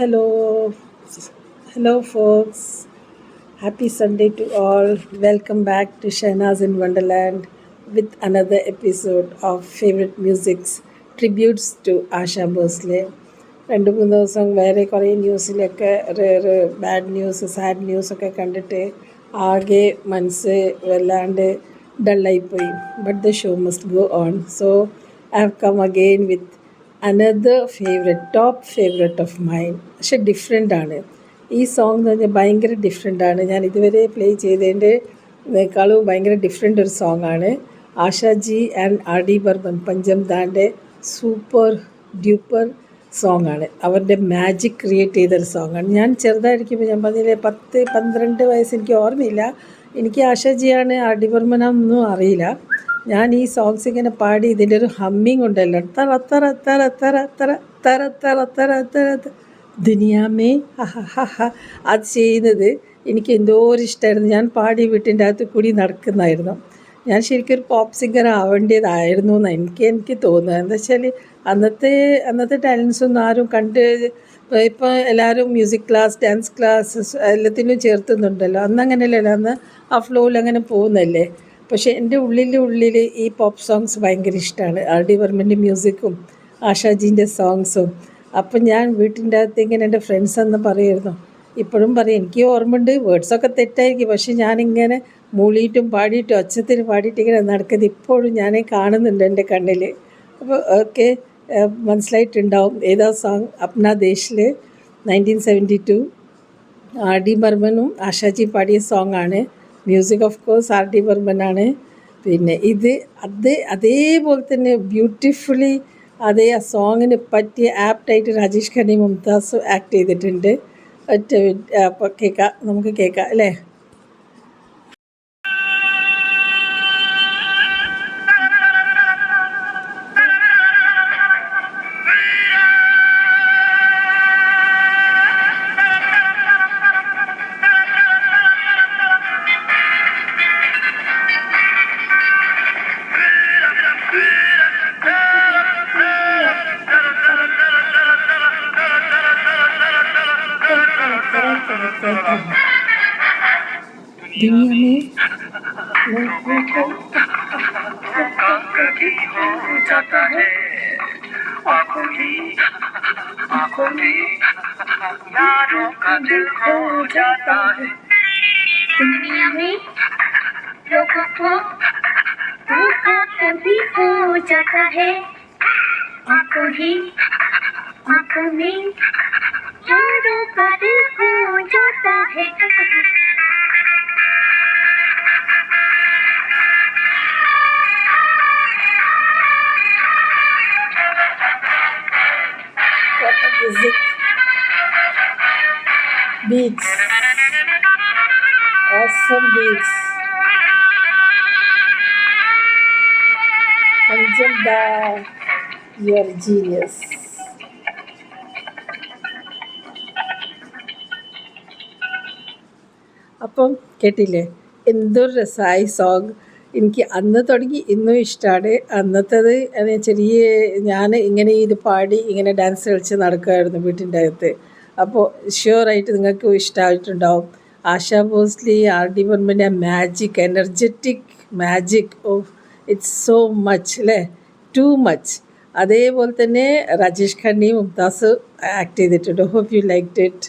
Hello, hello, folks. Happy Sunday to all. Welcome back to Shahnaaz in Wonderland with another episode of Favorite Music's Tributes to Asha Bhosle. രണ്ട് മൂന്ന് ദിവസം വേറെ കുറേ ന്യൂസിലൊക്കെ ഒരു bad news sad ന്യൂസൊക്കെ കണ്ടിട്ട് ആകെ മനസ്സ് വല്ലാണ്ട് ഡള്ളായിപ്പോയി. But the show must go on. So I have come again with another favourite top favourite of mine. പക്ഷെ ഡിഫറെൻ്റ് ആണ് ഈ സോങ് എന്ന് പറഞ്ഞാൽ. ഭയങ്കര ഡിഫറെൻ്റ് ആണ്. ഞാൻ ഇതുവരെ പ്ലേ ചെയ്തതിൻ്റെക്കാളും ഭയങ്കര ഡിഫറെൻ്റ് ഒരു സോങ് ആണ്. Ashaji and R D Burman പഞ്ചംദാൻ്റെ സൂപ്പർ ഡ്യൂപ്പർ സോങ് ആണ്. അവരുടെ മാജിക് ക്രിയേറ്റ് ചെയ്തൊരു സോങ് ആണ്. ഞാൻ ചെറുതായിരിക്കുമ്പോൾ, ഞാൻ പറഞ്ഞില്ലേ 10-12 വയസ്സ്, എനിക്ക് ഓർമ്മയില്ല. എനിക്ക് ആശാജിയാണ് ആർ ഡി ബർമനൊന്നും അറിയില്ല. ഞാൻ ഈ സോങ്സ് ഇങ്ങനെ പാടി ഇതിൻ്റെ ഒരു ഹമ്മിങ് ഉണ്ടല്ലോ, തറ തറ തറ തറ തറ തറ തറ തറ തറ ദുനിയാമേ അത് ചെയ്യുന്നത് എനിക്ക് എന്തോ ഒരു ഇഷ്ടമായിരുന്നു. ഞാൻ പാടി വീട്ടിൻ്റെ അകത്ത് കൂടി നടക്കുന്നതായിരുന്നു. ഞാൻ ശരിക്കും ഒരു പോപ്പ് സിംഗർ ആവേണ്ടതായിരുന്നു എന്ന് എനിക്ക് തോന്നുന്നത്. എന്താ വെച്ചാൽ അന്നത്തെ ടാലൻസ് ഒന്നും ആരും ഇപ്പോൾ എല്ലാവരും മ്യൂസിക് ക്ലാസ്, ഡാൻസ് ക്ലാസ്സസ് എല്ലാത്തിനും ചേർത്തുന്നുണ്ടല്ലോ. അന്നങ്ങനെയല്ലല്ലോ, അന്ന് ആ ഫ്ലോയിൽ അങ്ങനെ പോകുന്നല്ലേ. പക്ഷേ എൻ്റെ ഉള്ളിൽ ഈ പോപ്പ് സോങ്സ് ഭയങ്കര ഇഷ്ടമാണ്. ആർ ഡി ബർമൻ്റെ മ്യൂസിക്കും ആശാജീൻ്റെ സോങ്സും. അപ്പം ഞാൻ വീട്ടിൻ്റെ അകത്ത് ഇങ്ങനെ എൻ്റെ ഫ്രണ്ട്സ് എന്ന് പറയുമായിരുന്നു. ഇപ്പോഴും പറയും, എനിക്ക് ഓർമ്മയുണ്ട്, വേർഡ്സൊക്കെ തെറ്റായിരിക്കും, പക്ഷേ ഞാനിങ്ങനെ മൂളിയിട്ടും പാടിയിട്ടും ഒച്ചത്തിൽ പാടിയിട്ട് ഇങ്ങനെ നടക്കുന്നത് ഇപ്പോഴും ഞാൻ കാണുന്നുണ്ട് എൻ്റെ കണ്ണിൽ. അപ്പോൾ ഓക്കെ, മനസ്സിലായിട്ടുണ്ടാവും ഏതാ സോങ്. അപ്നാ ദേശിൽ 1972 ആർ ഡി ബർമനും ആശാജി പാടിയ സോങ് ആണ്. Music of course R D ബർമനാണ്. പിന്നെ അതേപോലെ തന്നെ ബ്യൂട്ടിഫുള്ളി ആ സോങ്ങിന് പറ്റിയ ആപ്റ്റായിട്ട് രാജേഷ് ഖന്നയും മുംതാസും ആക്ട് ചെയ്തിട്ടുണ്ട്. അപ്പോൾ നമുക്ക് കേൾക്കാം അല്ലേ. दुनिया में जाता है आँखों में यारों का दिल खो जाता है. दुनिया में लोगों को धोखा कभी हो जाता है. आँखों में यारों का दिल खो जाता है. Music, beats, awesome beats. Panjanda, you're a genius. അപ്പം കേട്ടില്ലേ, എന്തൊരു രസമായി സോങ്. എനിക്ക് അന്ന് തുടങ്ങി ഇന്നും ഇഷ്ടമാണ്. അന്നത്തേത് ഞാൻ ഇങ്ങനെ ഇത് പാടി ഇങ്ങനെ ഡാൻസ് കളിച്ച് നടക്കുമായിരുന്നു വീട്ടിൻ്റെ അകത്ത്. അപ്പോൾ ഷ്യൂറായിട്ട് നിങ്ങൾക്കും ഇഷ്ടമായിട്ടുണ്ടാവും. ആശാ ഭോസ്ലെ, ആർ ഡി ബർമൻ്റെ magic, energetic magic, it's so much അല്ലേ, ടു മച്ച്. അതേപോലെ തന്നെ രാജേഷ് ഖന്നയും മുംതാസ് ആക്ട് ചെയ്തിട്ടുണ്ട്. Hope you liked it.